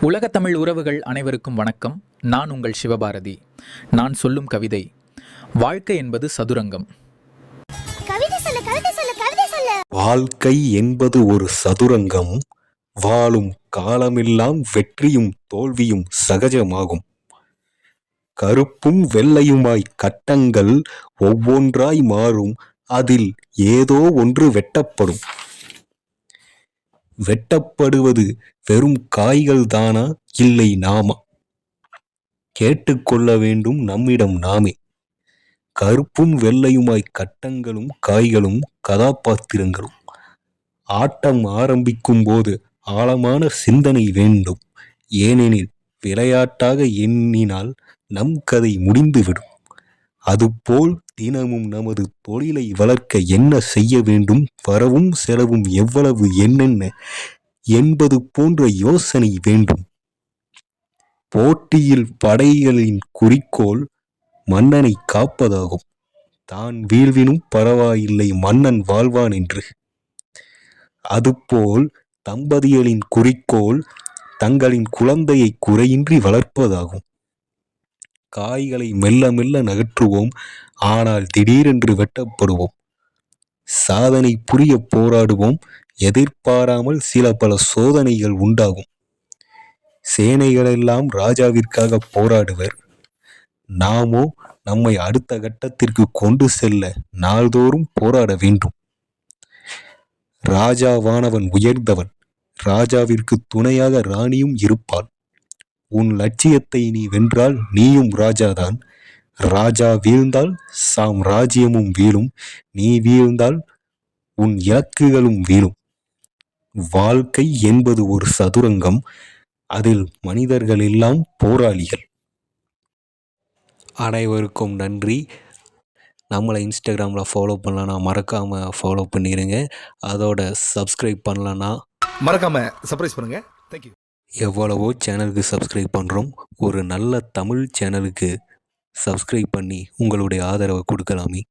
உலகத் தமிழ் உறவுகள் அனைவருக்கும் வணக்கம். நான் உங்கள் சிவபாரதி. நான் சொல்லும் கவிதை, வாழ்க்கை என்பது சதுரங்கம். வாழ்க்கை என்பது ஒரு சதுரங்கம். வாழும் காலமெல்லாம் வெற்றியும் தோல்வியும் சகஜமாகும். கருப்பும் வெள்ளையுமாய் கட்டங்கள் ஒவ்வொன்றாய் மாறும். அதில் ஏதோ ஒன்று வெட்டப்படும். வெட்டப்படுவது வெறும் காய்கள் தானா, இல்லை நாமா? கேட்டுக்கொள்ள வேண்டும் நம்மிடம் நாமே. கருப்பும் வெள்ளையுமாய் கட்டங்களும் காய்களும் கதாபாத்திரங்களும். ஆட்டம் ஆரம்பிக்கும் போது ஆழமான சிந்தனை வேண்டும். ஏனெனில் விளையாட்டாக எண்ணினால் நம் கதை முடிந்துவிடும். அதுபோல் தினமும் நமது தொழிலை வளர்க்க என்ன செய்ய வேண்டும், வரவும் செலவும் எவ்வளவு, என்னென்ன என்பது போன்ற யோசனை வேண்டும். போட்டியில் படைகளின் குறிக்கோள் மன்னனை காப்பதாகும். தான் வீழ்வினும் பரவாயில்லை, மன்னன் வாழ்வான் என்று. அதுபோல் தம்பதிகளின் குறிக்கோள் தங்களின் குழந்தையை குறையின்றி வளர்ப்பதாகும். காய்களை மெல்ல மெல்ல நகற்றுவோம், ஆனால் திடீரென்று வெட்டப்படுவோம். சாதனை புரிய போராடுவோம், எதிர்பாராமல் சில பல சோதனைகள் உண்டாகும். சேனைகளெல்லாம் ராஜாவிற்காக போராடுவர். நாமோ நம்மை அடுத்த கட்டத்திற்கு கொண்டு செல்ல நாள்தோறும் போராட வேண்டும். ராஜாவானவன் உயர்ந்தவன். ராஜாவிற்கு துணையாக ராணியும் இருப்பாள். உன் லட்சியத்தை நீ வென்றால் நீயும் ராஜாதான். ராஜா வீழ்ந்தால் ராஜ்யமும் வீழும். நீ வீழ்ந்தால் உன் இலக்குகளும் வீழும். வாழ்க்கை என்பது ஒரு சதுரங்கம். அதில் மனிதர்கள் எல்லாம் போராளிகள். அனைவருக்கும் நன்றி. நம்மளை இன்ஸ்டாகிராமில் ஃபாலோ பண்ணலன்னா மறக்காமல் ஃபாலோ பண்ணிடுங்க. அதோட சப்ஸ்கிரைப் பண்ணலன்னா மறக்காமல் சர்ப்ரைஸ் பண்ணுங்கள். தேங்க்யூ. எவ்வளவோ சேனலுக்கு சப்ஸ்கிரைப் பண்ணுறோம். ஒரு நல்ல தமிழ் சேனலுக்கு சப்ஸ்கிரைப் பண்ணி உங்களுடைய ஆதரவை கொடுக்கலாமே.